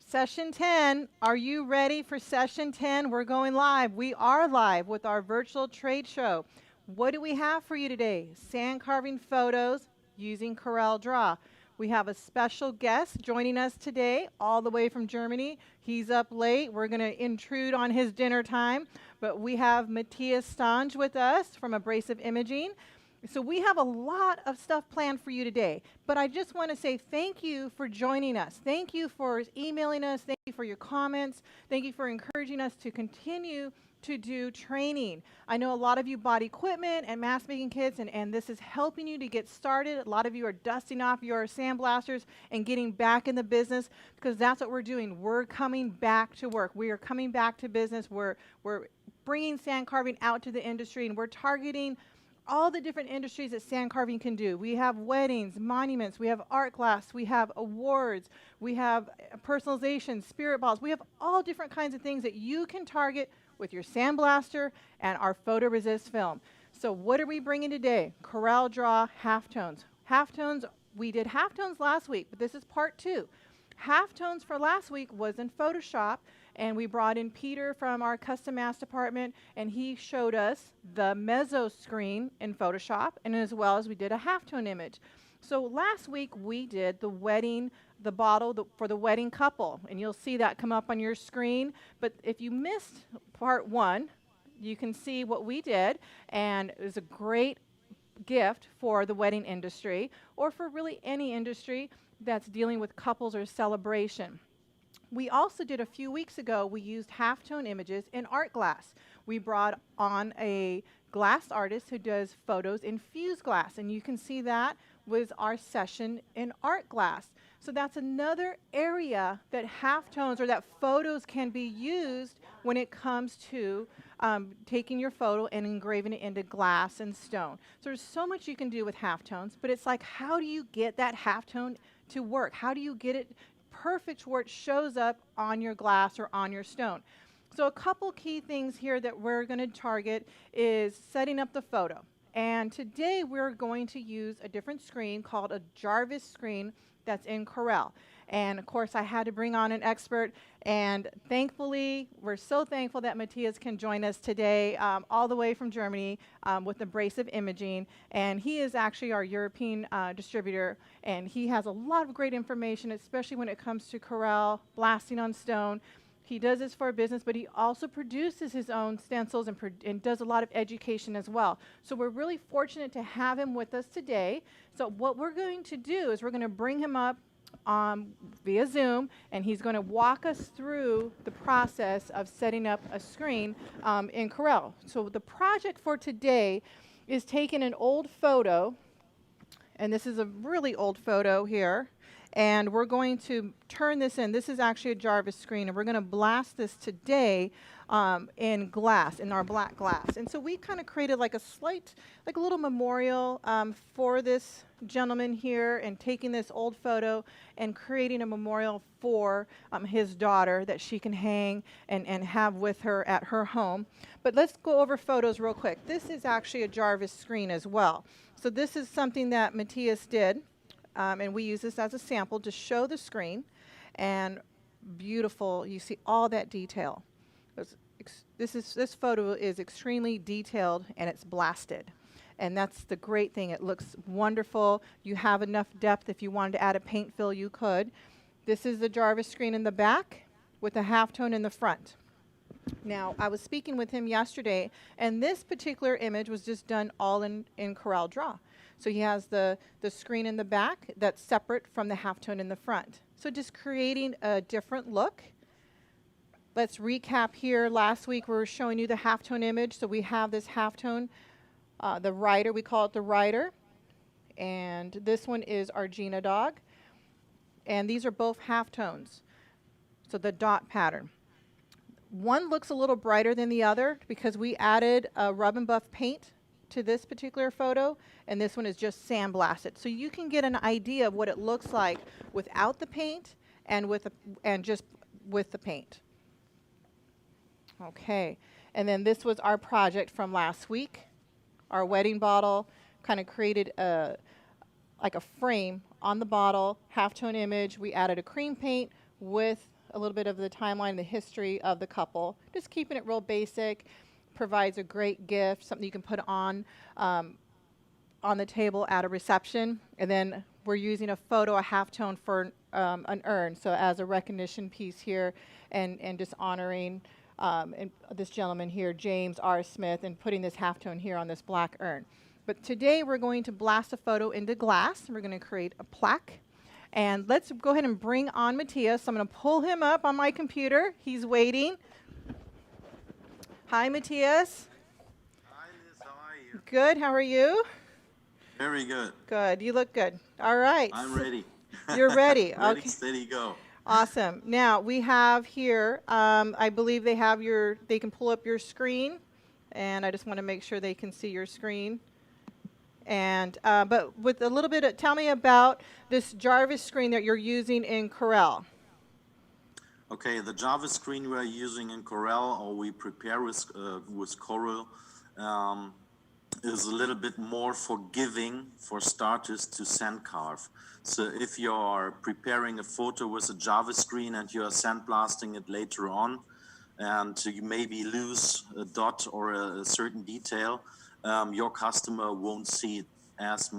Session 10, are you ready for session 10? We're going live. We are live with our virtual trade show. What do we have for you today? Sand carving photos using Corel Draw. We have a special guest joining us today, all the way from Germany. He's up late. We're going to intrude on his dinner time. But we have Matthias Stange with us from Abrasive Imaging. So we have a lot of stuff planned for you today, but I just want to say thank you for joining us. Thank you for emailing us. Thank you for your comments. Thank you for encouraging us to continue to do training. I know a lot of you bought equipment and mask making kits, and this is helping you to get started. A lot of you are dusting off your sandblasters and getting back in the business, because that's what we're doing. We're coming back to work. We are coming back to business. We're bringing sand carving out to the industry, and we're targeting all the different industries that sand carving can do. We have weddings, monuments, we have art glass, we have awards, we have personalization, spirit balls. We have all different kinds of things that you can target with your sandblaster and our photoresist film. So what are we bringing today? Corel Draw halftones. Halftones, we did halftones last week, but this is part 2. Halftones for last week was in Photoshop, and we brought in Peter from our custom mask department, and he showed us the meso screen in Photoshop, and as well as we did a halftone image. So last week we did the wedding, the bottle for the wedding couple, and you'll see that come up on your screen. But if you missed part 1, you can see what we did, and it was a great gift for the wedding industry, or for really any industry that's dealing with couples or celebration. We also did a few weeks ago, we used halftone images in art glass. We brought on a glass artist who does photos in fused glass, and you can see that was our session in art glass. So that's another area that halftones or that photos can be used when it comes to taking your photo and engraving it into glass and stone. So there's so much you can do with halftones, but it's like, how do you get that halftone to work? How do you get it perfect where it shows up on your glass or on your stone? So a couple key things here that we're going to target is setting up the photo. And today we're going to use a different screen called a Jarvis screen that's in Corel. And of course I had to bring on an expert, and thankfully we're so thankful that Matthias can join us today all the way from Germany with Abrasive Imaging, and he is actually our European distributor, and he has a lot of great information, especially when it comes to Corel, blasting on stone. He does this for a business, but he also produces his own stencils and does a lot of education as well. So we're really fortunate to have him with us today. So what we're going to do is we're going to bring him up via Zoom, and he's going to walk us through the process of setting up a screen in Corel. So the project for today is taking an old photo, and this is a really old photo here, and we're going to turn this in. This is actually a Jarvis screen, and we're going to blast this today in glass, in our black glass. And so we kind of created like a little memorial for this gentleman here, and taking this old photo and creating a memorial for his daughter that she can hang and have with her at her home. But let's go over photos real quick. This is actually a Jarvis screen as well. So this is something that Matthias did. And we use this as a sample to show the screen, and beautiful, you see all that detail. This photo is extremely detailed, and it's blasted, and that's the great thing. It looks wonderful. You have enough depth. If you wanted to add a paint fill, you could. This is the Jarvis screen in the back with a halftone in the front. Now, I was speaking with him yesterday, and this particular image was just done all in Corel Draw. So he has the screen in the back that's separate from the halftone in the front. So just creating a different look. Let's recap here. Last week we were showing you the halftone image. So we have this halftone, the rider, we call it the rider. And this one is our Gina dog. And these are both halftones. So the dot pattern. One looks a little brighter than the other because we added a rub and buff paint to this particular photo, and this one is just sandblasted. So you can get an idea of what it looks like without the paint and just with the paint. Okay, and then this was our project from last week. Our wedding bottle, kind of created like a frame on the bottle, halftone image. We added a cream paint with a little bit of the timeline, the history of the couple. Just keeping it real basic. Provides a great gift, something you can put on the table at a reception. And then we're using a photo, a halftone for an urn. So as a recognition piece here and just honoring and this gentleman here, James R. Smith, and putting this halftone here on this black urn. But today we're going to blast a photo into glass. We're going to create a plaque. And let's go ahead and bring on Matthias. I'm going to pull him up on my computer. He's waiting. Hi, Matthias. Hi, Liz. How are you? Good. How are you? Very good. Good. You look good. All right. I'm ready. You're ready. Ready, Okay. steady, go. Awesome. Now we have here, I believe they have they can pull up your screen, and I just want to make sure they can see your screen. And but with a little bit of, tell me about this Jarvis screen that you're using in Corel. Okay, the Java screen we are using in Corel, or we prepare with Corel, is a little bit more forgiving for starters to sandcarve. So if you are preparing a photo with a Java screen and you are sandblasting it later on, and you maybe lose a dot or a certain detail, your customer won't see it as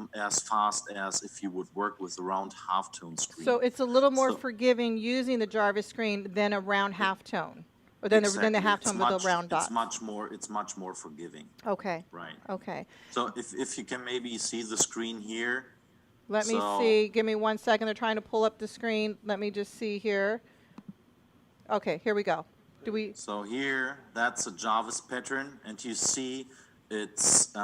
fast as if you would work with a round halftone screen. So it's a little more forgiving using the Jarvis screen than a round halftone, or than the halftone with the round dots. It's much more forgiving. Okay. Right. Okay. So if you can maybe see the screen here. Let me see. Give me 1 second. They're trying to pull up the screen. Let me just see here. Okay, here we go. So here, that's a Jarvis pattern, and you see it's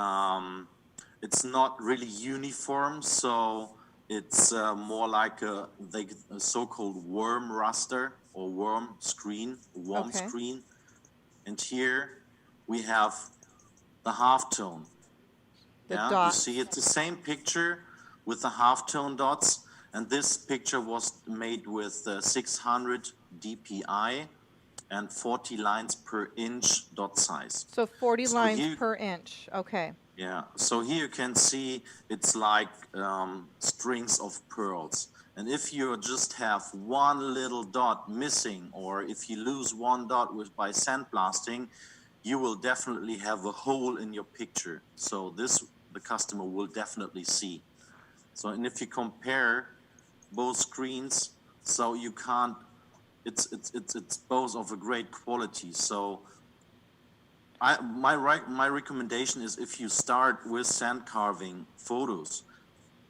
not really uniform, so it's more like a so-called worm raster or worm screen. And here we have the halftone. You see it's the same picture with the halftone dots, and this picture was made with 600 DPI and 40 lines per inch dot size. So 40 lines per inch, okay. Yeah, so here you can see it's like strings of pearls. And if you just have one little dot missing, or if you lose one dot by sandblasting, you will definitely have a hole in your picture. So this the customer will definitely see. So, and if you compare both screens, so you can't, it's both of a great quality. So my recommendation is, if you start with sand carving photos,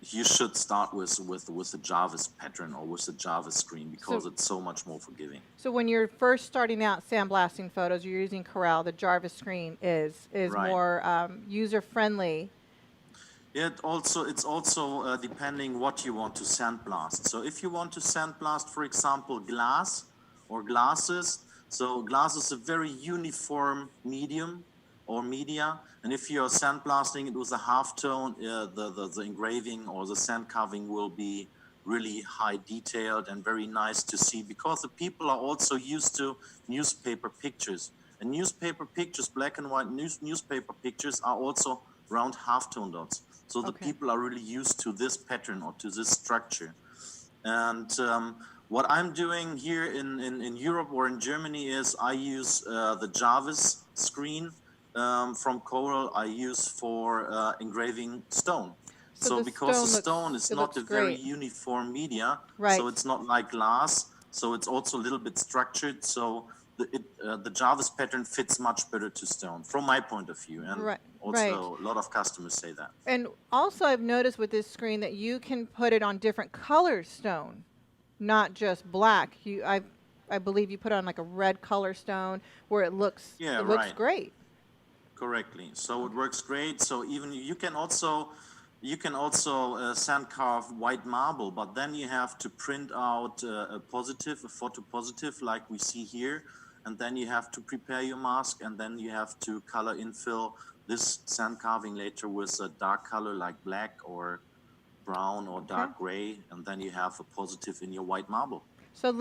you should start with the Jarvis pattern or with the Jarvis screen, because it's so much more forgiving. So when you're first starting out sandblasting photos, you're using Corel. The Jarvis screen is Right. more user friendly. It's also depending what you want to sandblast. So if you want to sandblast, for example, glass or glasses, so glass is a very uniform medium or media, and if you're sandblasting it with a halftone, the engraving or the sand carving will be really high detailed and very nice to see, because the people are also used to newspaper pictures. And newspaper pictures, black and white newspaper pictures, are also round halftone dots. So the people are really used to this pattern or to this structure. And what I'm doing here in Europe or in Germany is I use the Jarvis screen from Corel. I use for engraving stone. So because the stone is not a very uniform media, so it's not like glass, so it's also a little bit structured. So the Jarvis pattern fits much better to stone, from my point of view. And also a lot of customers say that. And also I've noticed with this screen that you can put it on different color stone, not just black. I believe you put it on like a red color stone where it looks great. Correctly. So it works great. So even you can also sand carve white marble, but then you have to print out a photo positive like we see here, and then you have to prepare your mask, and then you have to color infill this sand carving later with a dark color like black or brown or dark gray, and then you have a positive in your white marble. So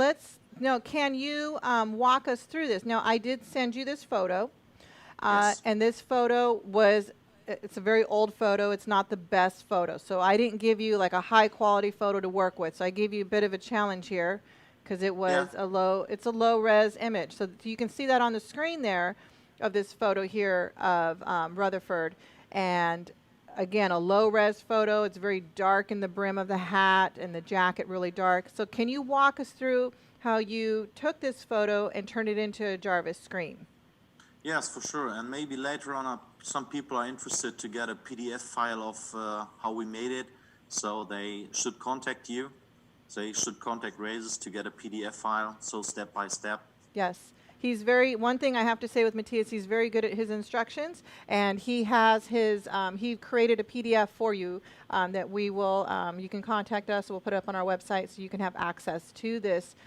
can you walk us through this? Now, I did send you this photo, and this photo it's a very old photo. It's not the best photo. So I didn't give you like a high quality photo to work with. So I gave you a bit of a challenge here. because it Yeah. was it's a low res image. So you can see that on the screen there of this photo here of Rutherford. And again, a low res photo. It's very dark in the brim of the hat and the jacket really dark. So can you walk us through how you took this photo and turned it into a Jarvis screen? Yes, for sure. And maybe later on, some people are interested to get a PDF file of how we made it. So they should contact you. They should contact Raises to get a PDF file. So step by step. Yes. One thing I have to say with Matthias, he's very good at his instructions, and he has he created a PDF for you that you can contact us, we'll put it up on our website so you can have access to this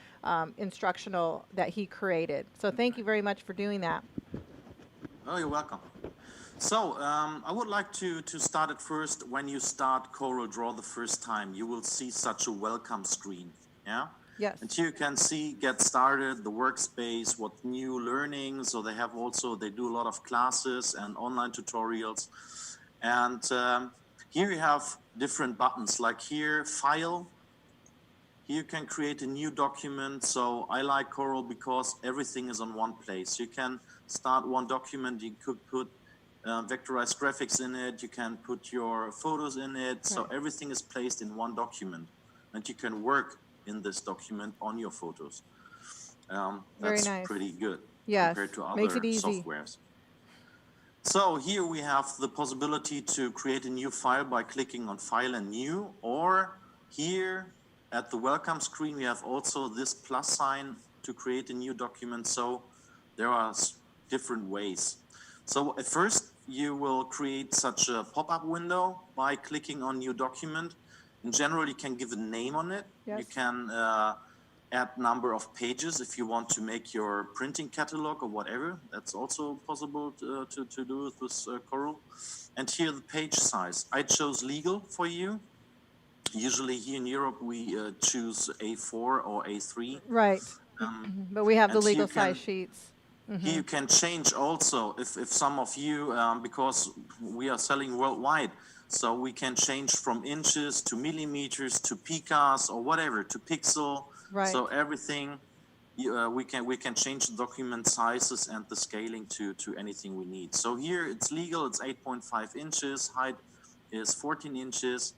instructional that he created. So thank you very much for doing that. Oh, you're welcome. So I would like to start at first. When you start Corel Draw the first time, you will see such a welcome screen. Yeah. Yes. And here you can see get started, the workspace, what new learning. So they do a lot of classes and online tutorials. And here you have different buttons, like here, file. Here you can create a new document. So I like Corel because everything is on one place. You can start one document, you could put vectorized graphics in it, you can put your photos in it. Right. So everything is placed in one document, and you can work in this document on your photos. Very that's nice. Pretty good. Yes. Compared to other Makes it easy. softwares. So here we have the possibility to create a new file by clicking on File and New, or here at the welcome screen we have also this plus sign to create a new document. So there are different ways. So at first you will create such a pop-up window by clicking on New Document. In general, you can give a name on it. Yes. You can add number of pages if you want to make your printing catalog or whatever. That's also possible to do with this Corel. And here the page size. I chose legal for you. Usually here in Europe we choose A4 or A3. Right. But we have the legal size sheets. Here you can change also if some of you, because we are selling worldwide, so we can change from inches to millimeters to picas or whatever to pixel. Right. So everything we can change the document sizes and the scaling to anything we need. So here it's legal. It's 8.5 inches. Height is 14 inches,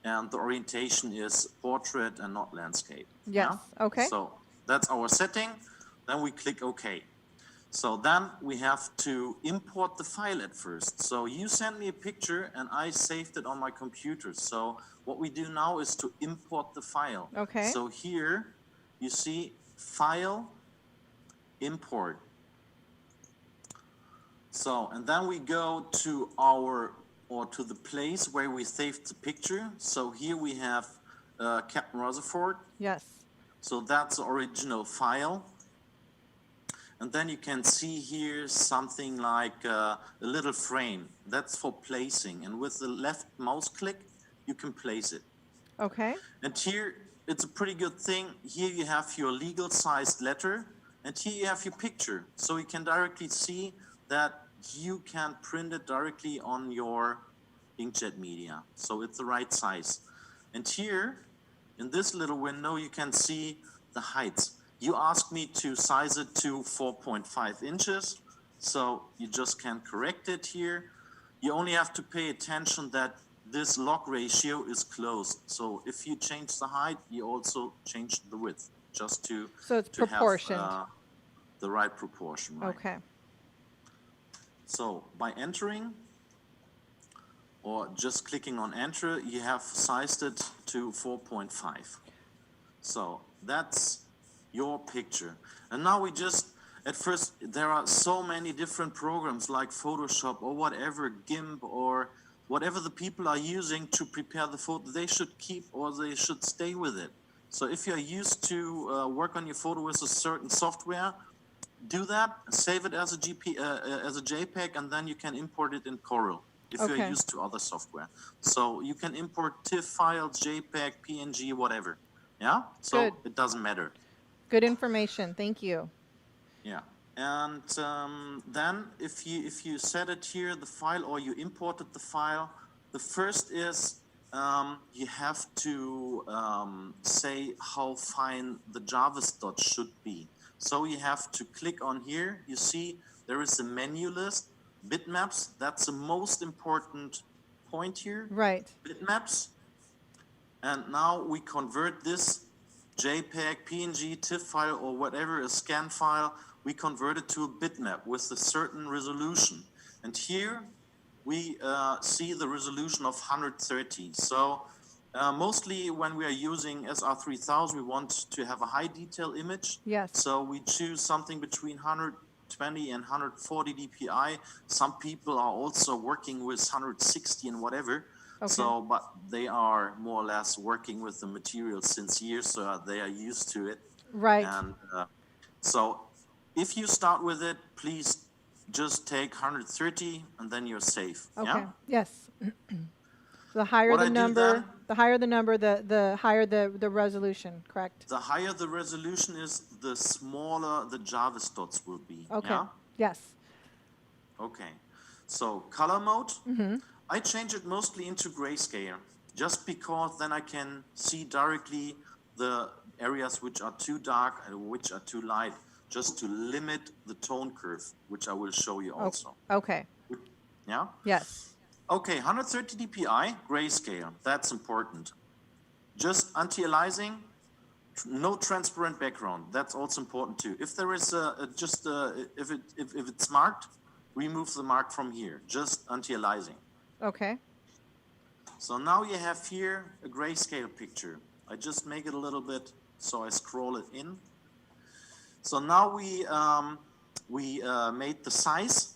and the orientation is portrait and not landscape. Yes. Yeah? Okay. So that's our setting. Then we click OK. So then we have to import the file at first. So you send me a picture and I saved it on my computer. So what we do now is to import the file. Okay. So here you see File, Import. So, and then we go to to the place where we saved the picture. So here we have Captain Rutherford. Yes. So that's the original file. And then you can see here something like a little frame. That's for placing. And with the left mouse click, you can place it. Okay. And here, it's a pretty good thing. Here you have your legal sized letter. And here you have your picture. So you can directly see that you can print it directly on your inkjet media. So it's the right size. And here, in this little window, you can see the heights. You asked me to size it to 4.5 inches, so you just can correct it here. You only have to pay attention that this log ratio is closed. So if you change the height, you also change the width, just to so it's proportioned. Have the right proportion. Right? Okay. So by entering or just clicking on enter, you have sized it to 4.5. So that's your picture. And now at first there are so many different programs like Photoshop or whatever, GIMP or whatever the people are using to prepare the photo. They should keep or they should stay with it. So if you're used to work on your photo with a certain software, do that, save it as a JPEG, and then you can import it in Corel if you're used to other software. So you can import TIFF files, JPEG, PNG, whatever. Yeah? So Good. It doesn't matter. Good information. Thank you. Yeah. And then if you set it here, the file, or you imported the file, the first is you have to say how fine the Jarvis dot should be. So you have to click on here. You see there is a menu list, bitmaps. That's the most important point here. Right. Bitmaps. And now we convert this JPEG, PNG, TIFF file, or whatever, a scan file, we convert it to a bitmap with a certain resolution. And here we see the resolution of 130. So mostly when we are using SR3000, we want to have a high detail image. Yes. So we choose something between 120 and 140 dpi. Some people are also working with 160 and whatever. Okay. So, but they are more or less working with the material since years, so they are used to it. Right. And so if you start with it, please just take 130 and then you're safe. Okay. Yeah? Yes. The higher What the I do number, then- the higher the number, the higher the resolution, correct? The higher the resolution is, the smaller the Jarvis dots will be. Okay. Yeah? Yes. Okay. So color mode, I change it mostly into grayscale, just because then I can see directly the areas which are too dark and which are too light, just to limit the tone curve, which I will show you also. Okay. Yeah? Yes. Okay, 130 dpi, grayscale, that's important. Just anti-aliasing, no transparent background, that's also important too. If there is if it's marked, remove the mark from here, just anti-aliasing. Okay. So now you have here a grayscale picture. I just make it a little bit, so I scroll it in. So now we made the size.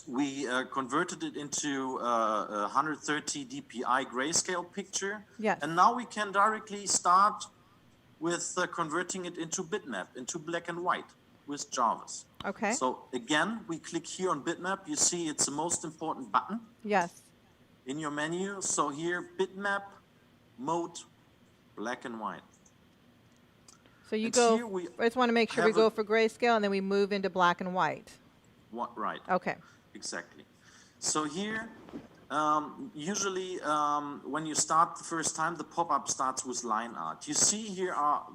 We converted it into a 130 dpi grayscale picture. Yes. And now we can directly start with converting it into bitmap, into black and white with Jarvis. Okay. So again, we click here on bitmap. You see it's the most important button Yes. in your menu. So here, bitmap, mode, black and white. So you And go, here we I just want to make sure we have go a- for grayscale and then we move into black and white. What, right, Okay. exactly. So here, usually when you start the first time, the pop-up starts with line art. You see here are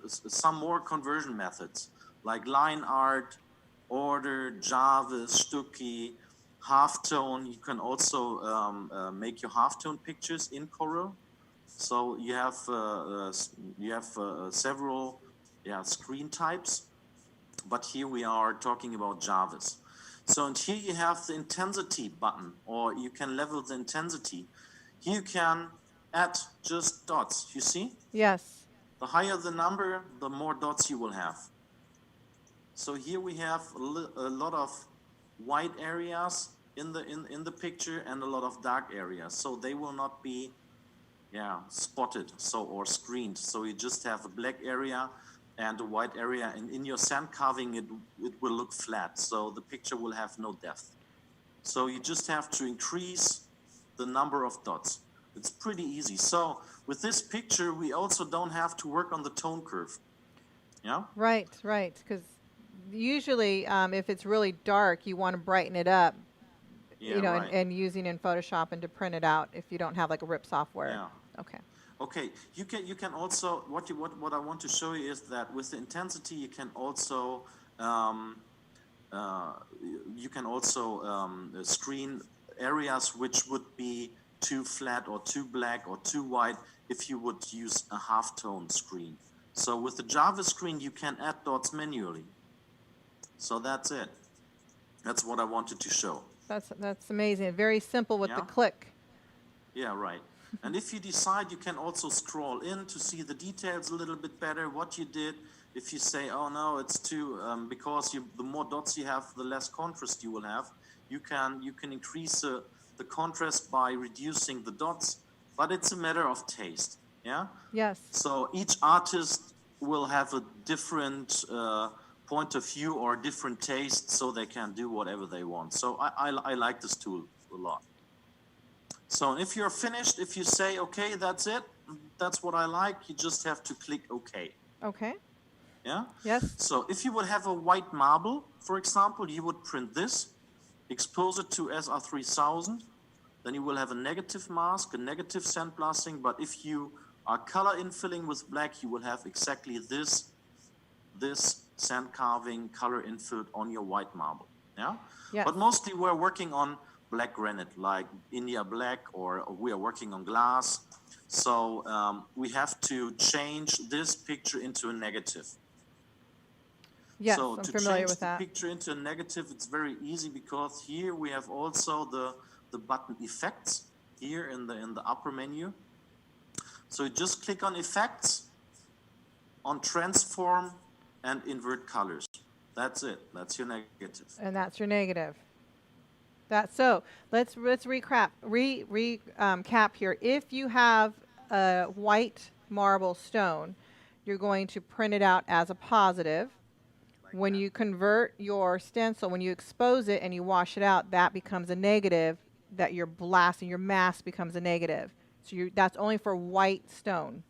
some more conversion methods, like line art, order, Jarvis, Stucki, halftone. You can also make your halftone pictures in Corel. So you have several screen types, but here we are talking about Jarvis. So and here you have the intensity button, or you can level the intensity. Here you can add just dots. You see, Yes. the higher the number, the more dots you will have. So here we have a lot of white areas in the picture and a lot of dark areas. So they will not be spotted or screened. So you just have a black area and a white area, and in your sand carving it will look flat, so the picture will have no depth. So you just have to increase the number of dots. It's pretty easy. So with this picture, we also don't have to work on the tone curve. Yeah? Right, right. Because usually if it's really dark, you want to brighten it up, Yeah, you know, right. and using in Photoshop and to print it out if you don't have like a RIP software. Yeah. Okay. Okay, you can also, what I want to show you is that with the intensity you can also screen areas which would be too flat or too black or too white if you would use a halftone screen. So with the Jarvis screen you can add dots manually. So that's it. That's what I wanted to show. That's amazing. Very simple with the Yeah. click. Yeah, right. And if you decide, you can also scroll in to see the details a little bit better, what you did. If you say, oh no, it's too, because the more dots you have, the less contrast you will have. You can increase the contrast by reducing the dots, but it's a matter of taste, yeah? Yes. So each artist will have a different point of view or different taste, so they can do whatever they want. So I like this tool a lot. So if you're finished, if you say, okay, that's it, that's what I like, you just have to click OK. Okay. Yeah? Yes. So if you would have a white marble, for example, you would print this, expose it to SR3000, then you will have a negative mask, a negative sandblasting. But if you are color infilling with black, you will have exactly this sand carving color infilled on your white marble. Yeah. Yes. But mostly we're working on black granite, like India black, or we are working on glass. So we have to change this picture into a negative. Yes, So I'm to familiar change with the that. picture into a negative, it's very easy, because here we have also the button effects here in the upper menu. So you just click on effects, on transform, and invert colors. That's it. That's your negative. And that's your negative. So let's recap cap here. If you have a white marble stone, you're going to print it out as a positive. When you convert your stencil, when you expose it and you wash it out, that becomes a negative. That you're blasting, your mask becomes a negative. So that's only for white stone,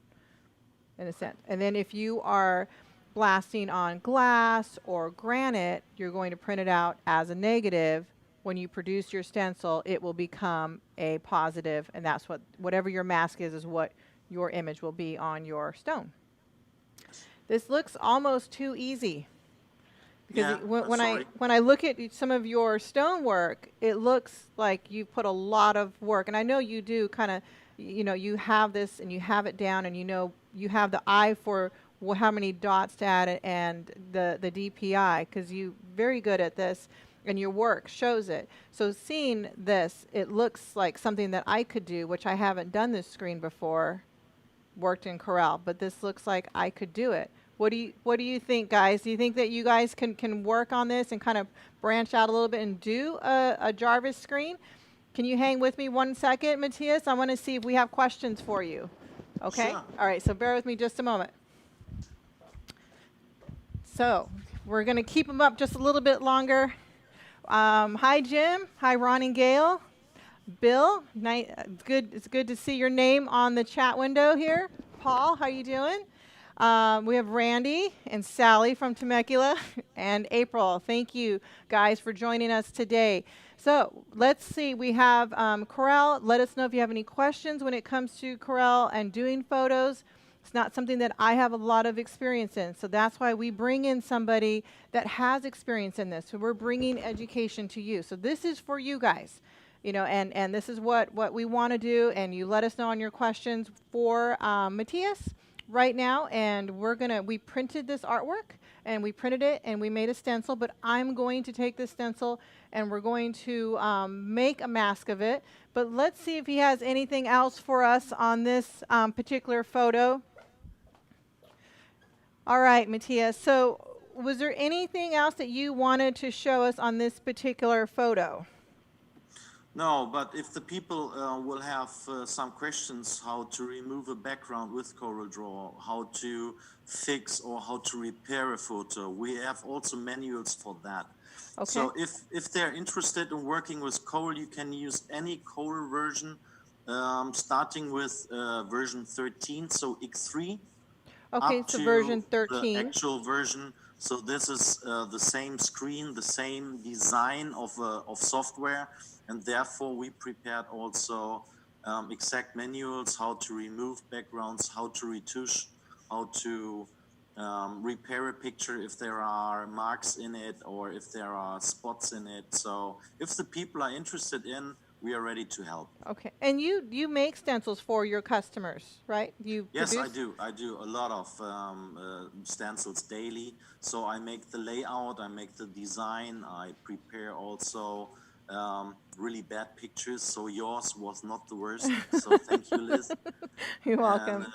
in a sense. And then if you are blasting on glass or granite, you're going to print it out as a negative. When you produce your stencil, it will become a positive, and that's whatever your mask is what your image will be on your stone. This looks almost too easy. Because Yeah, when I look at some of your stonework, it looks like you put a lot of work. And I know you do kind of, you have this and you have it down, and you have the eye for how many dots to add and the DPI, because you're very good at this and your work shows it. So seeing this, it looks like something that I could do, which I haven't done this screen before, worked in Corel, but this looks like I could do it. What do you think, guys? Do you think that you guys can work on this and kind of branch out a little bit and do a Jarvis screen? Can you hang with me 1 second, Matthias? I want to see if we have questions for you. Okay? Sure. All right, so bear with me just a moment. So we're going to keep them up just a little bit longer. Hi, Jim. Hi, Ron and Gail. Bill, it's good to see your name on the chat window here. Paul, how you doing? We have Randy and Sally from Temecula, and April. Thank you, guys, for joining us today. So let's see. We have Corel. Let us know if you have any questions when it comes to Corel and doing photos. It's not something that I have a lot of experience in, so that's why we bring in somebody that has experience in this. So we're bringing education to you. So this is for you guys. And this is what we want to do, and you let us know on your questions for Matthias right now. And we printed this artwork, and we printed it, and we made a stencil, but I'm going to take this stencil, and we're going to make a mask of it. But let's see if he has anything else for us on this particular photo. All right, Matthias, so was there anything else that you wanted to show us on this particular photo? No, but if the people will have some questions how to remove a background with CorelDRAW, how to fix or how to repair a photo, we have also manuals for that. Okay. So if they're interested in working with Corel, you can use any Corel version, starting with version 13, so X3. Okay, so version 13. The actual version. So this is the same screen, the same design of software, and therefore we prepared also exact manuals how to remove backgrounds, how to retouch, how to repair a picture if there are marks in it or if there are spots in it. So if the people are interested in, we are ready to help. Okay, and you make stencils for your customers, right? Yes, I do. I do a lot of stencils daily. So I make the layout, I make the design, I prepare also really bad pictures. So yours was not the worst. So thank you, Liz. You're welcome. And,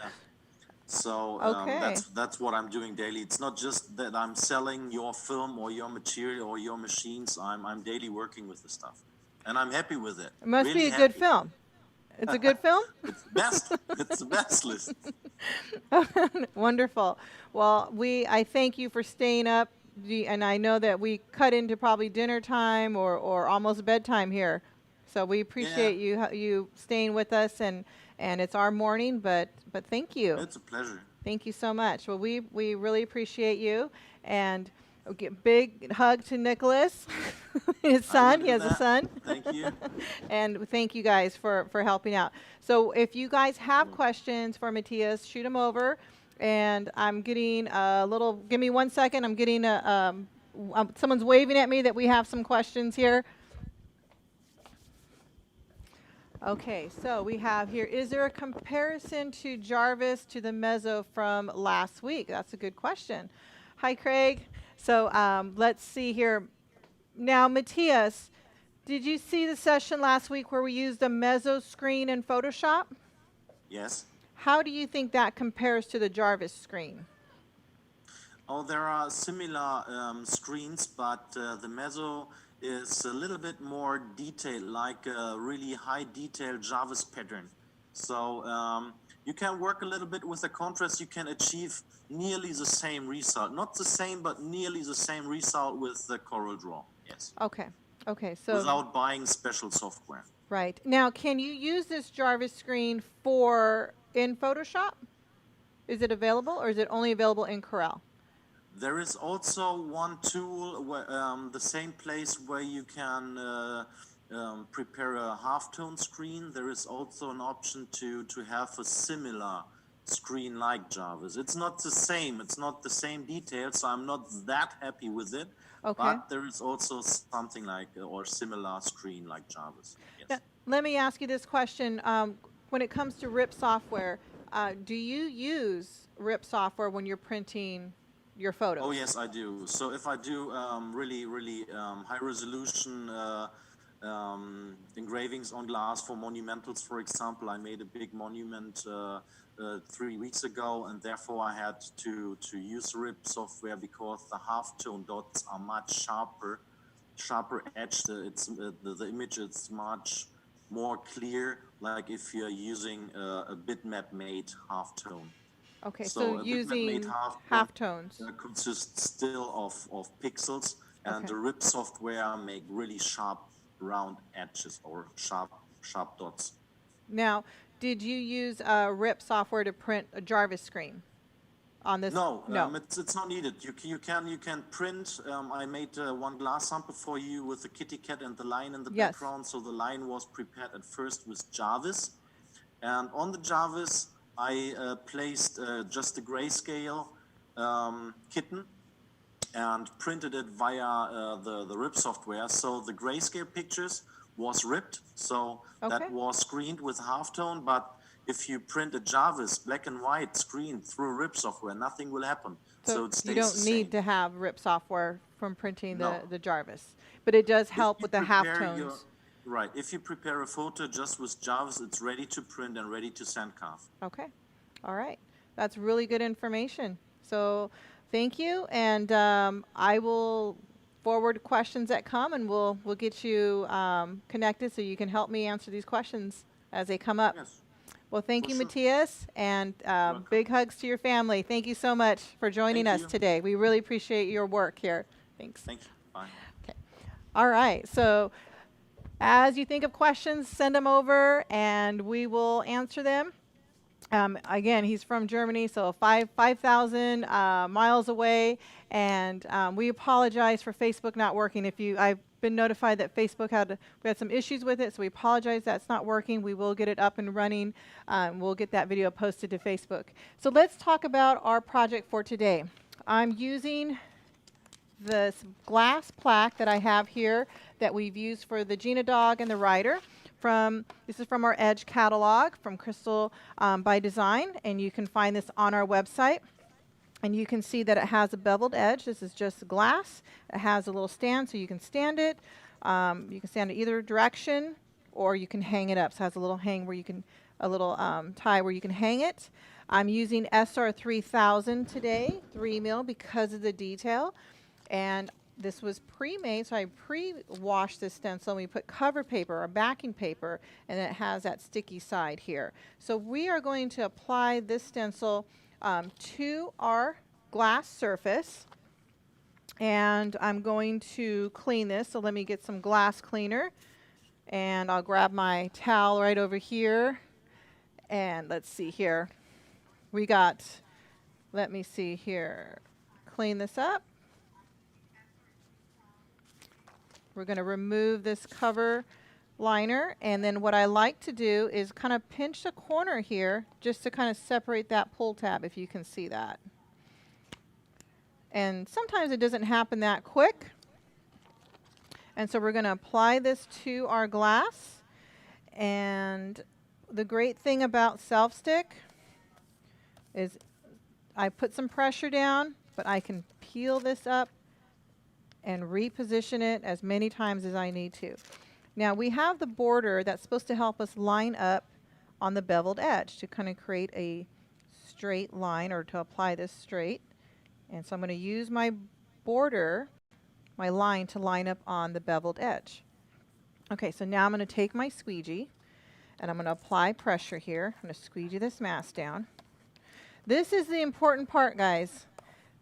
that's what I'm doing daily. It's not just that I'm selling your film or your material or your machines. I'm daily working with the stuff. And I'm happy with it. It must be a good film. It's a good film? It's best. It's the best, list. Wonderful. Well, I thank you for staying up, and I know that we cut into probably dinner time or almost bedtime here. So we appreciate you staying with us, and it's our morning, but thank you. It's a pleasure. Thank you so much. Well, we really appreciate you, and Okay, big hug to Nicholas, his I will son. He do has a that. son. Thank you. And thank you guys for helping out. So if you guys have Mm. questions for Matthias, shoot them over. And I'm getting a little, give me 1 second. I'm getting someone's waving at me that we have some questions here. Okay, so we have here, is there a comparison to Jarvis to the Mezzo from last week? That's a good question. Hi, Craig. So let's see here. Now, Matthias, did you see the session last week where we used a Mezzo screen in Photoshop? Yes. How do you think that compares to the Jarvis screen? Oh, there are similar screens, but the Mezzo is a little bit more detailed, like a really high detail Jarvis pattern. So you can work a little bit with the contrast. You can achieve nearly the same result. Not the same, but nearly the same result with the CorelDRAW. Yes. Okay. Okay, so Without buying special software. right. Now, can you use this Jarvis screen in Photoshop? Is it available or is it only available in Corel? There is also one tool, where, the same place where you can prepare a halftone screen. There is also an option to have a similar screen like Jarvis. It's not the same. It's not the same details, so I'm not that happy with it. Okay. But there is also something like or similar screen like Jarvis. Now, Yes. let me ask you this question. When it comes to RIP software, do you use RIP software when you're printing your photos? Oh yes, I do. So if I do really high resolution engravings on glass for monumentals, for example, I made a big monument 3 weeks ago, and therefore I had to use RIP software because the halftone dots are much sharper edged. The image is much more clear, like if you're using a bitmap made halftone. Okay, So so a bitmap made using halftone halftones. consists still of pixels, and Okay. the RIP software make really sharp round edges or sharp dots. Now, did you use RIP software to print a Jarvis screen on this? No, No. it's not needed. You can print. I made one glass sample for you with the kitty cat and the line in the Yes. background. So the line was prepared at first with Jarvis, and on the Jarvis I placed just a grayscale kitten and printed it via the RIP software. So the grayscale pictures was ripped, so Okay. that was screened with halftone. But if you print a Jarvis black and white screen through RIP software, nothing will happen. So it stays you don't the need same. to have RIP software from printing No. the Jarvis, but it does If help you with the prepare halftones. right, if you prepare a photo just with Jarvis, it's ready to print and ready to send carve. Okay. All right. That's really good information. So thank you, and I will forward questions that come, and we'll get you connected so you can help me answer these questions as they come up. Yes. Well, thank For you, sure. Matthias, and welcome. big hugs to your family. Thank you so much for joining Thank us you. today. We really appreciate your work here. Thanks. Thank you. Bye. Okay. All right. So as you think of questions, send them over, and we will answer them. Again, he's from Germany, so 5,000 miles away, and we apologize for Facebook not working. I've been notified that we had some issues with it, so we apologize that's not working. We will get it up and running. We'll get that video posted to Facebook. So let's talk about our project for today. I'm using this glass plaque that I have here that we've used for the Gina dog and the rider. This is from our Edge catalog from Crystal by Design, and you can find this on our website. And you can see that it has a beveled edge. This is just glass. It has a little stand so you can stand it. You can stand it either direction, or you can hang it up. So it has a little hang where you can, tie where you can hang it. I'm using SR3000 today, 3 mil, because of the detail. And this was pre-made, so I pre-washed this stencil. We put cover paper or backing paper, and it has that sticky side here. So we are going to apply this stencil to our glass surface, and I'm going to clean this. So let me get some glass cleaner, and I'll grab my towel right over here. And let's see here. Let me see here. Clean this up. We're going to remove this cover liner, and then what I like to do is kind of pinch the corner here just to kind of separate that pull tab, if you can see that. And sometimes it doesn't happen that quick. And so we're going to apply this to our glass. And the great thing about self-stick is I put some pressure down, but I can peel this up and reposition it as many times as I need to. Now we have the border that's supposed to help us line up on the beveled edge to kind of create a straight line, or to apply this straight. And so I'm going to use my border, my line, to line up on the beveled edge. Okay, so now I'm going to take my squeegee and I'm going to apply pressure here. I'm going to squeegee this mask down. This is the important part, guys.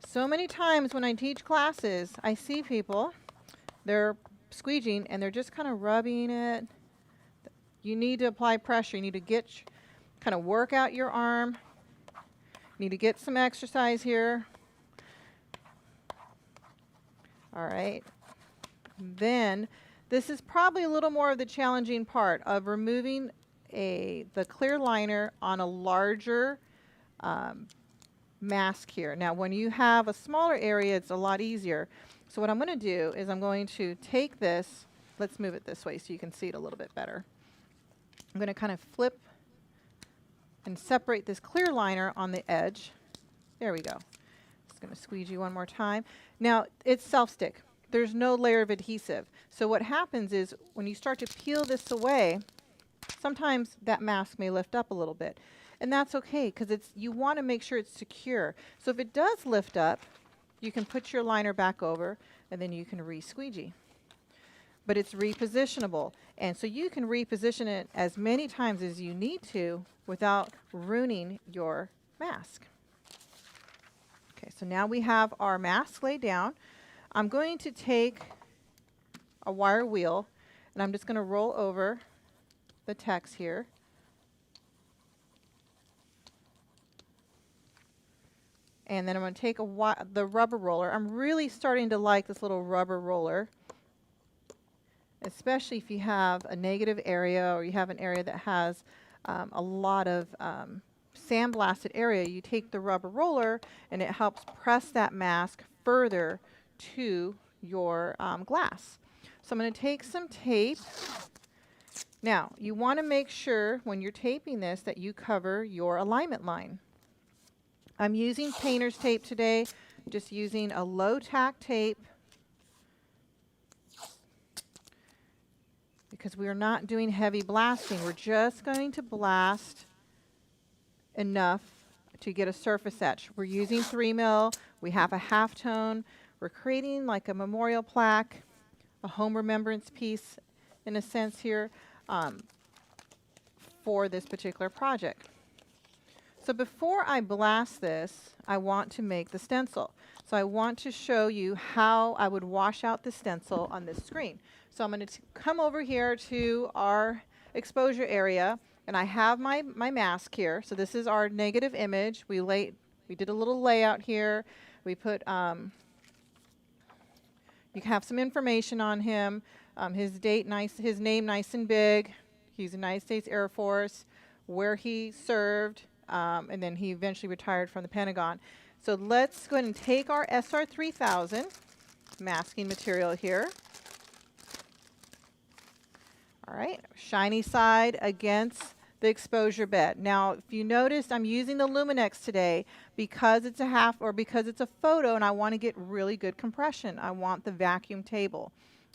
So many times when I teach classes, I see people, they're squeegeeing and they're just kind of rubbing it. You need to apply pressure. You need to kind of work out your arm. You need to get some exercise here. All right. Then this is probably a little more of the challenging part of removing the clear liner on a larger mask here. Now when you have a smaller area, it's a lot easier. So what I'm going to do is I'm going to take this, let's move it this way so you can see it a little bit better. I'm going to kind of flip and separate this clear liner on the edge. There we go. Just going to squeegee one more time. Now it's self-stick. There's no layer of adhesive. So what happens is when you start to peel this away, sometimes that mask may lift up a little bit. And that's okay, because you want to make sure it's secure. So if it does lift up, you can put your liner back over and then you can re-squeegee. But it's repositionable. And so you can reposition it as many times as you need to without ruining your mask. Okay, so now we have our mask laid down. I'm going to take a wire wheel and I'm just going to roll over the text here. And then I'm going to take the rubber roller. I'm really starting to like this little rubber roller, especially if you have a negative area or you have an area that has a lot of sandblasted area. You take the rubber roller and it helps press that mask further to your glass. So I'm going to take some tape. Now, you want to make sure when you're taping this that you cover your alignment line. I'm using painter's tape today, just using a low tack tape because we are not doing heavy blasting. We're just going to blast enough to get a surface etch. We're using 3mm. We have a halftone. We're creating like a memorial plaque, a home remembrance piece in a sense here for this particular project. So before I blast this, I want to make the stencil. So I want to show you how I would wash out the stencil on this screen. So I'm going to come over here to our exposure area, and I have my mask here. So this is our negative image. We did a little layout here. We put, you have some information on him, his date, his name nice and big. He's a United States Air Force, where he served. And then he eventually retired from the Pentagon. So let's go ahead and take our SR3000 masking material here. All right, shiny side against the exposure bed. Now, if you noticed, I'm using the Luminex today because it's because it's a photo and I want to get really good compression. I want the vacuum table.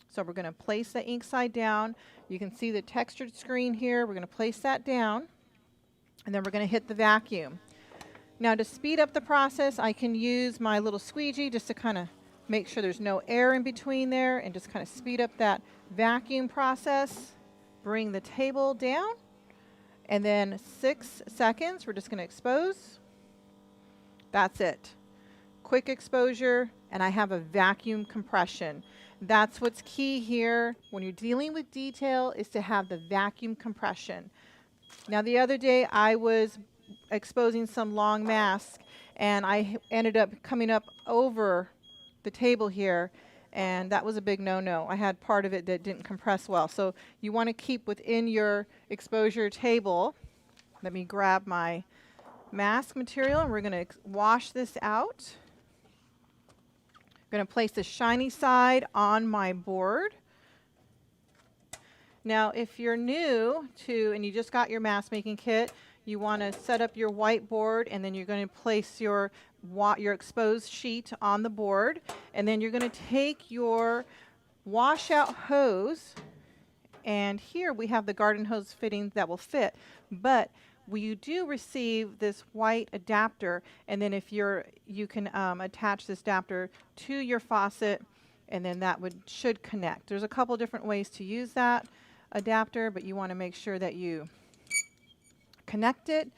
So we're going to place the ink side down. You can see the textured screen here. We're going to place that down. And then we're going to hit the vacuum. Now to speed up the process, I can use my little squeegee just to kind of make sure there's no air in between there and just kind of speed up that vacuum process. Bring the table down. And then 6 seconds, we're just going to expose. That's it. Quick exposure, and I have a vacuum compression. That's what's key here when you're dealing with detail, is to have the vacuum compression. Now the other day I was exposing some long mask and I ended up coming up over the table here and that was a big no-no. I had part of it that didn't compress well. So you want to keep within your exposure table. Let me grab my mask material, and we're going to wash this out. I'm going to place the shiny side on my board. Now, if you're new to, and you just got your mask making kit, you want to set up your whiteboard, and then you're going to place your exposed sheet on the board, and then you're going to take your washout hose, and here we have the garden hose fitting that will fit, but you do receive this white adapter, and then if you can attach this adapter to your faucet, and then that should connect. There's a couple different ways to use that adapter, but you want to make sure that you connect it.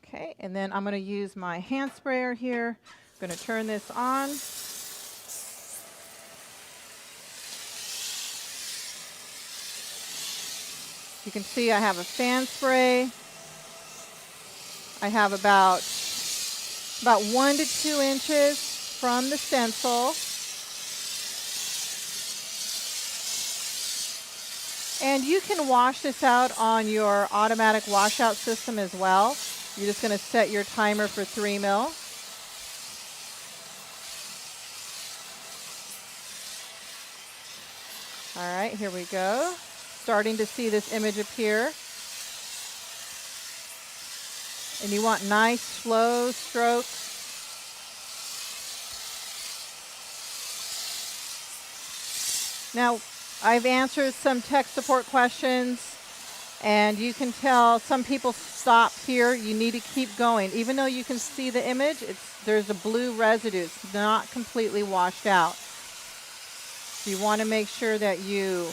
Okay, and then I'm going to use my hand sprayer here. I'm going to turn this on. You can see I have a fan spray. I have about 1 to 2 inches from the stencil. And you can wash this out on your automatic washout system as well. You're just going to set your timer for 3 mil. All right, here we go. Starting to see this image appear. And you want nice, slow strokes. Now, I've answered some tech support questions, and you can tell some people stop here. You need to keep going. Even though you can see the image, there's a blue residue. It's not completely washed out. So you want to make sure that you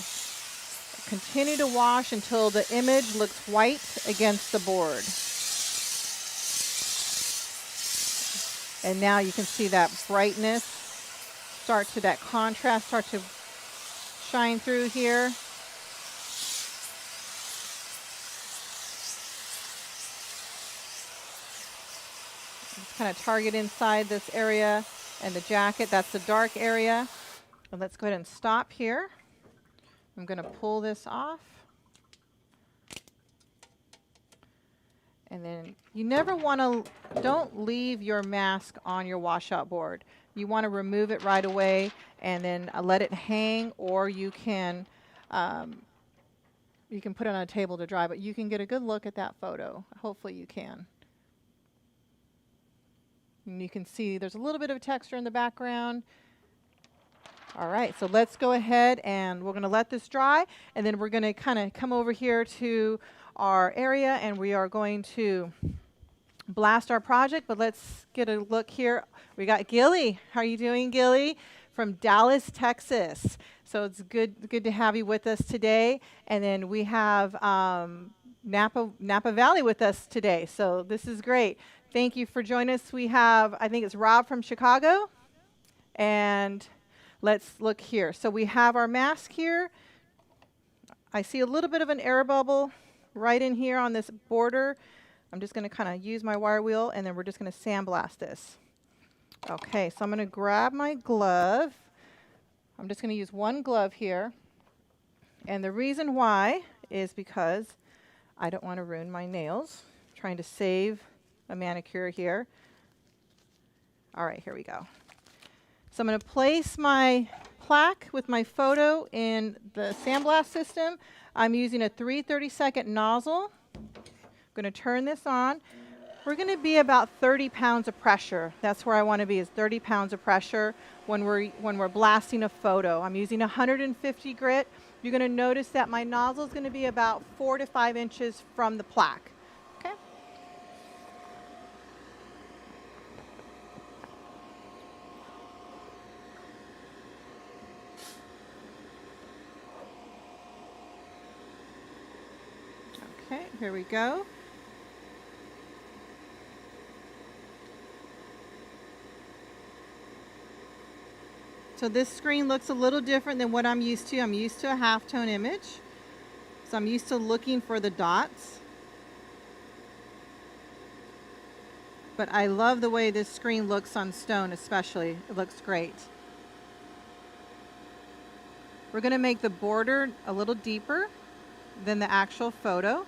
continue to wash until the image looks white against the board. And now you can see that brightness that contrast start to shine through here. Just kind of target inside this area and the jacket. That's the dark area. And let's go ahead and stop here. I'm going to pull this off. And then you never want to, don't leave your mask on your washout board. You want to remove it right away and then let it hang, or you can put it on a table to dry, but you can get a good look at that photo. Hopefully you can. And you can see there's a little bit of texture in the background. All right, so let's go ahead and we're going to let this dry, and then we're going to kind of come over here to our area, and we are going to blast our project. But let's get a look here. We got Gilly. How are you doing, Gilly? From Dallas, Texas. So it's good to have you with us today. And then we have Napa Valley with us today. So this is great. Thank you for joining us. We have, I think it's Rob from Chicago. And let's look here. So we have our mask here. I see a little bit of an air bubble right in here on this border. I'm just going to kind of use my wire wheel, and then we're just going to sandblast this. Okay, so I'm going to grab my glove. I'm just going to use one glove here. And the reason why is because I don't want to ruin my nails. I'm trying to save a manicure here. All right, here we go. So I'm going to place my plaque with my photo in the sandblast system. I'm using a 3/32 nozzle. I'm going to turn this on. We're going to be about 30 pounds of pressure. That's where I want to be, is 30 pounds of pressure when we're blasting a photo. I'm using 150 grit. You're going to notice that my nozzle is going to be about 4 to 5 inches from the plaque. Okay. Okay, here we go. So this screen looks a little different than what I'm used to. I'm used to a halftone image. So I'm used to looking for the dots. But I love the way this screen looks on stone especially. It looks great. We're going to make the border a little deeper than the actual photo.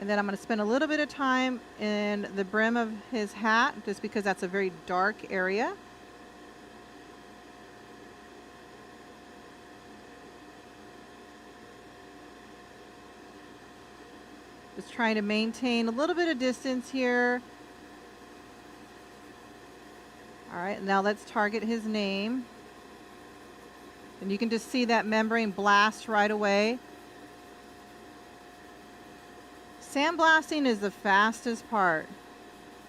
And then I'm going to spend a little bit of time in the brim of his hat, just because that's a very dark area. Just trying to maintain a little bit of distance here. All right, now let's target his name. And you can just see that membrane blast right away. Sandblasting is the fastest part.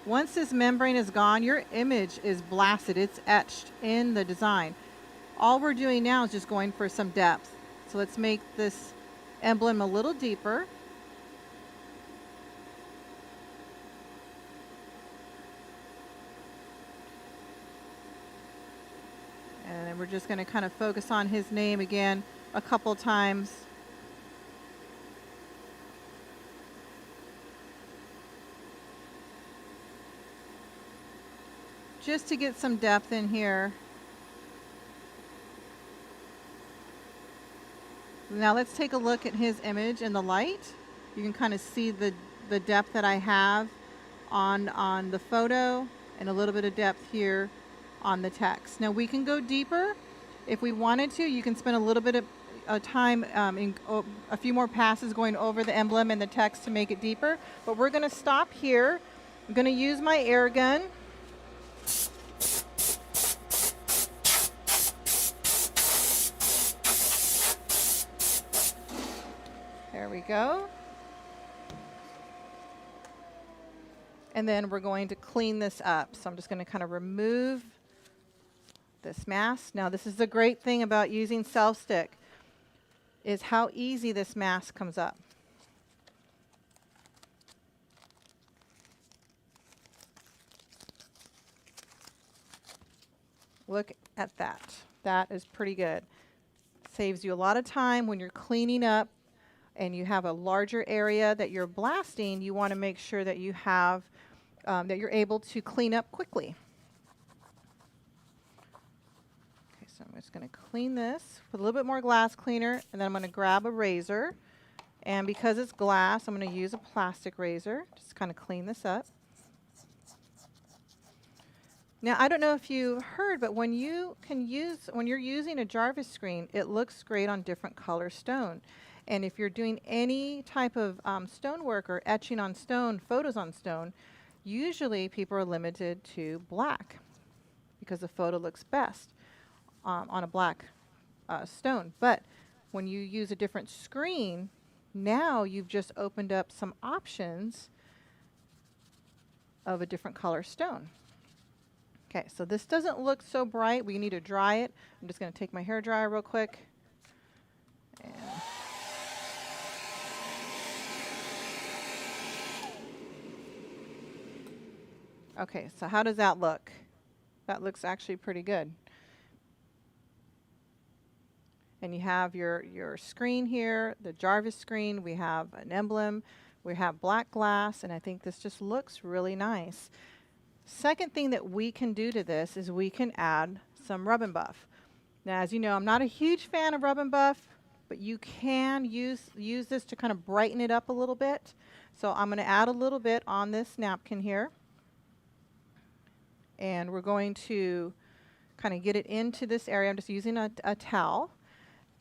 Once this membrane is gone, your image is blasted. It's etched in the design. All we're doing now is just going for some depth. So let's make this emblem a little deeper. And then we're just going to kind of focus on his name again a couple times. Just to get some depth in here. Now let's take a look at his image in the light. You can kind of see the depth that I have on the photo, and a little bit of depth here on the text. Now we can go deeper if we wanted to. You can spend a little bit of time a few more passes going over the emblem and the text to make it deeper, but we're going to stop here. I'm going to use my air gun. There we go. And then we're going to clean this up. So I'm just going to kind of remove this mask. Now this is the great thing about using self-stick, is how easy this mask comes up. Look at that. That is pretty good. Saves you a lot of time when you're cleaning up and you have a larger area that you're blasting. You want to make sure that you have that you're able to clean up quickly. Okay, so I'm just going to clean this with a little bit more glass cleaner, and then I'm going to grab a razor. And because it's glass, I'm going to use a plastic razor. Just kind of clean this up. Now, I don't know if you heard, but when you're using a Jarvis screen, it looks great on different color stone. And if you're doing any type of stonework or etching on stone, photos on stone, usually people are limited to black because the photo looks best on a black stone. But when you use a different screen, now you've just opened up some options of a different color stone. Okay, so this doesn't look so bright. We need to dry it. I'm just going to take my hair dryer real quick. And okay, so how does that look? That looks actually pretty good. And you have your screen here, the Jarvis screen. We have an emblem. We have black glass, and I think this just looks really nice. Second thing that we can do to this is we can add some Rub and Buff. Now, as you know, I'm not a huge fan of Rub and Buff, but you can use this to kind of brighten it up a little bit. So I'm going to add a little bit on this napkin here. And we're going to kind of get it into this area. I'm just using a towel.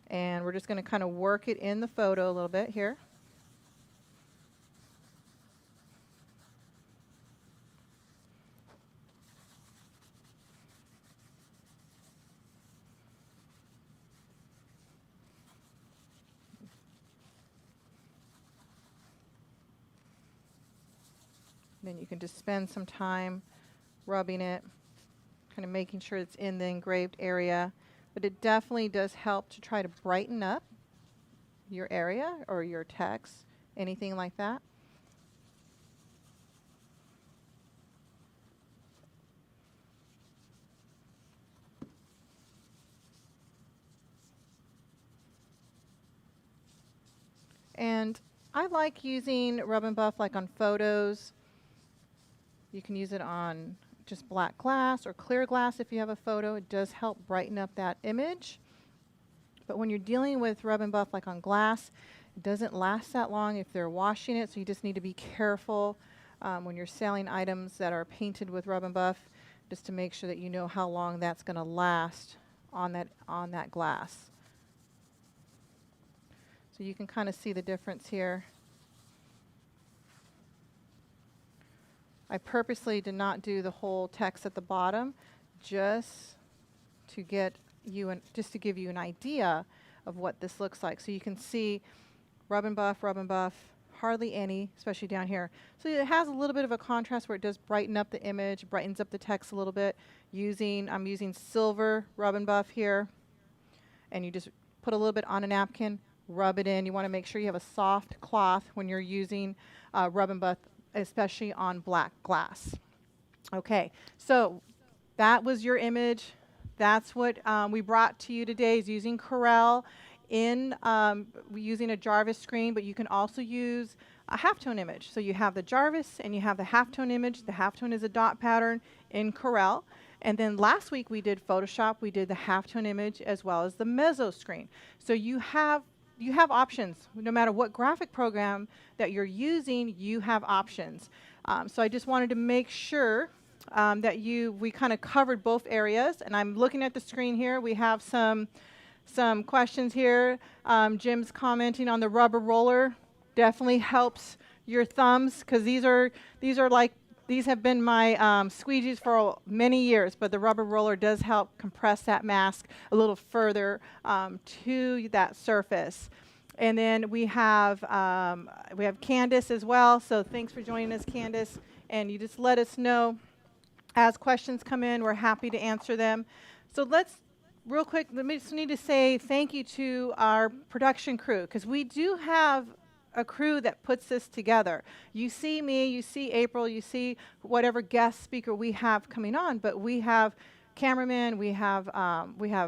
And we're just going to kind of work it in the photo a little bit here. Then you can just spend some time rubbing it, kind of making sure it's in the engraved area. But it definitely does help to try to brighten up your area or your text, anything like that. And I like using Rub and Buff like on photos. You can use it on just black glass or clear glass if you have a photo. It does help brighten up that image. But when you're dealing with rub and buff like on glass, it doesn't last that long if they're washing it, so you just need to be careful when you're selling items that are painted with rub and buff, just to make sure that you know how long that's going to last on that glass. So you can kind of see the difference here. I purposely did not do the whole text at the bottom, just to give you an idea of what this looks like. So you can see rub and buff, hardly any, especially down here. So it has a little bit of a contrast where it does brighten up the image, brightens up the text a little bit. I'm using silver rub and buff here, and you just put a little bit on a napkin, rub it in. You want to make sure you have a soft cloth when you're using rub and buff, especially on black glass. Okay, so that was your image. That's what we brought to you today, is using Corel in using a Jarvis screen, but you can also use a halftone image. So you have the Jarvis and you have the halftone image. The halftone is a dot pattern in Corel. And then last week we did Photoshop. We did the halftone image as well as the Mezzo screen. So you have options. No matter what graphic program that you're using, you have options. So I just wanted to make sure that we kind of covered both areas. And I'm looking at the screen here. We have some questions here. Jim's commenting on the rubber roller. Definitely helps your thumbs, because these have been my squeegees for many years, but the rubber roller does help compress that mask a little further to that surface. And then we have Candace as well. So thanks for joining us, Candace. And you just let us know as questions come in. We're happy to answer them. So real quick, we just need to say thank you to our production crew, because we do have a crew that puts this together. You see me, you see April, you see whatever guest speaker we have coming on, but we have cameramen, we have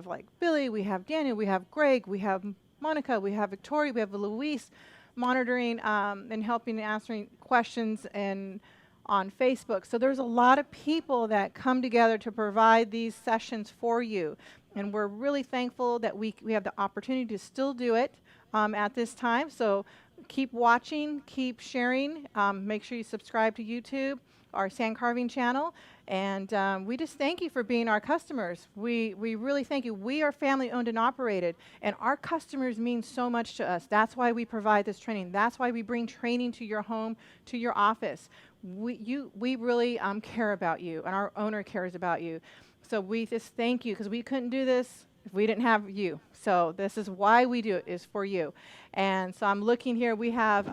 like Billy, we have Daniel, we have Greg, we have Monica, we have Victoria, we have Luis monitoring and helping and answering questions and on Facebook. So there's a lot of people that come together to provide these sessions for you. And we're really thankful that we have the opportunity to still do it at this time. So keep watching, keep sharing. Make sure you subscribe to YouTube, our sand carving channel. And we just thank you for being our customers. We really thank you. We are family owned and operated, and our customers mean so much to us. That's why we provide this training. That's why we bring training to your home, to your office. We really care about you, and our owner cares about you. So we just thank you, because we couldn't do this if we didn't have you. So this is why we do it, is for you. And so I'm looking here. We have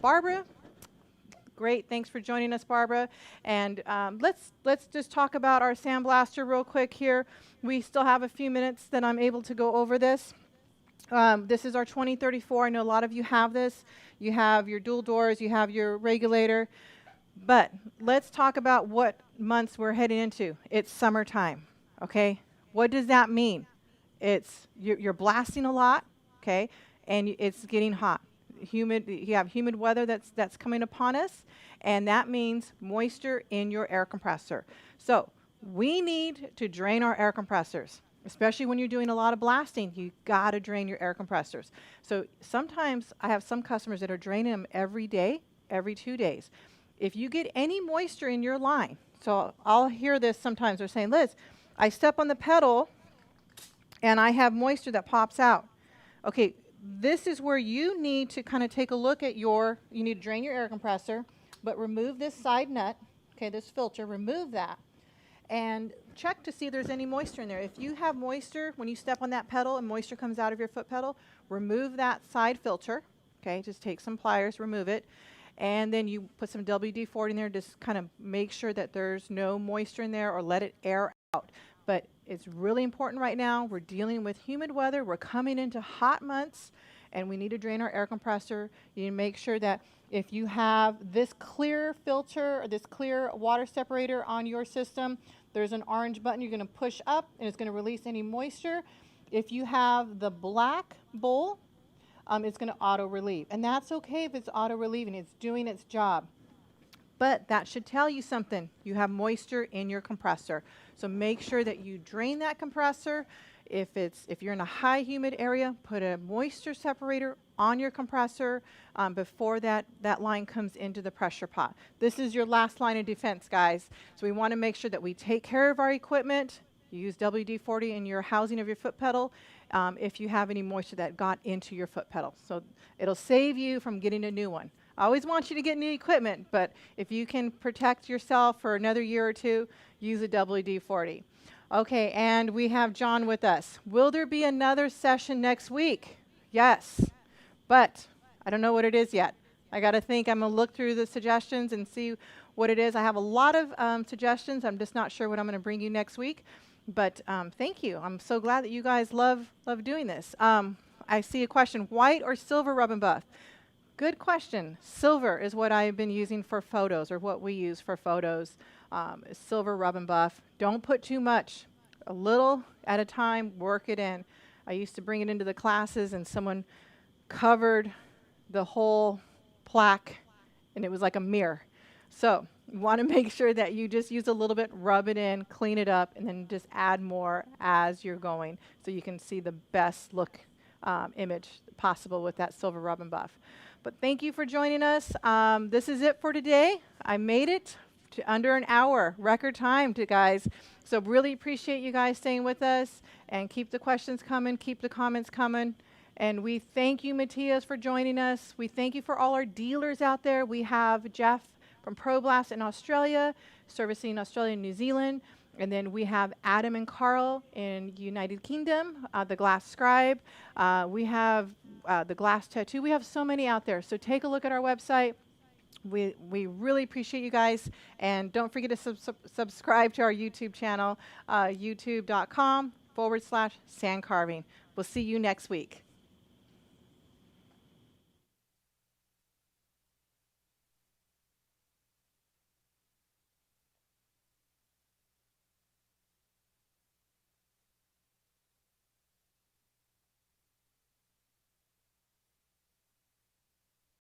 Barbara. Great, thanks for joining us, Barbara. And let's just talk about our sandblaster real quick here. We still have a few minutes that I'm able to go over this. This is our 2034. I know a lot of you have this. You have your dual doors, you have your regulator. But let's talk about what months we're heading into. It's summertime, okay? What does that mean? It's you're blasting a lot, okay? And it's getting hot. You have humid weather that's coming upon us, and that means moisture in your air compressor. So we need to drain our air compressors, especially when you're doing a lot of blasting. You got to drain your air compressors. So sometimes I have some customers that are draining them every day, every 2 days. If you get any moisture in your line, so I'll hear this sometimes. They're saying, Liz, I step on the pedal and I have moisture that pops out. Okay, this is where you need to kind of take a look at you need to drain your air compressor, but remove this side nut, okay, this filter, remove that, and check to see if there's any moisture in there. If you have moisture, when you step on that pedal and moisture comes out of your foot pedal, remove that side filter, okay, just take some pliers, remove it, and then you put some WD-40 in there, just kind of make sure that there's no moisture in there, or let it air out. But it's really important right now. We're dealing with humid weather. We're coming into hot months, and we need to drain our air compressor. You need to make sure that if you have this clear filter or this clear water separator on your system, there's an orange button you're going to push up, and it's going to release any moisture. If you have the black bowl, it's going to auto-relieve. And that's okay if it's auto-relieving. It's doing its job. But that should tell you something. You have moisture in your compressor. So make sure that you drain that compressor. If you're in a high humid area, put a moisture separator on your compressor before that line comes into the pressure pot. This is your last line of defense, guys. So we want to make sure that we take care of our equipment. You use WD-40 in your housing of your foot pedal if you have any moisture that got into your foot pedal. So it'll save you from getting a new one. I always want you to get new equipment, but if you can protect yourself for another year or two, use a WD-40. Okay, and we have John with us. Will there be another session next week? Yes, but I don't know what it is yet. I got to think. I'm going to look through the suggestions and see what it is. I have a lot of suggestions. I'm just not sure what I'm going to bring you next week. But thank you. I'm so glad that you guys love doing this. I see a question, white or silver rub and buff? Good question. Silver is what I've been using for photos, or what we use for photos. Silver rub and buff. Don't put too much. A little at a time, work it in. I used to bring it into the classes and someone covered the whole plaque and it was like a mirror. So you want to make sure that you just use a little bit, rub it in, clean it up, and then just add more as you're going so you can see the best look image possible with that silver rub and buff. But thank you for joining us. This is it for today. I made it to under an hour, record time, guys. So really appreciate you guys staying with us, and keep the questions coming, keep the comments coming. And we thank you, Matthias, for joining us. We thank you for all our dealers out there. We have Jeff from ProBlast in Australia, servicing Australia and New Zealand. And then we have Adam and Carl in United Kingdom, the Glass Scribe. We have the Glass Tattoo. We have so many out there. So take a look at our website. We really appreciate you guys. And don't forget to subscribe to our YouTube channel, youtube.com/sand carving. We'll see you next week.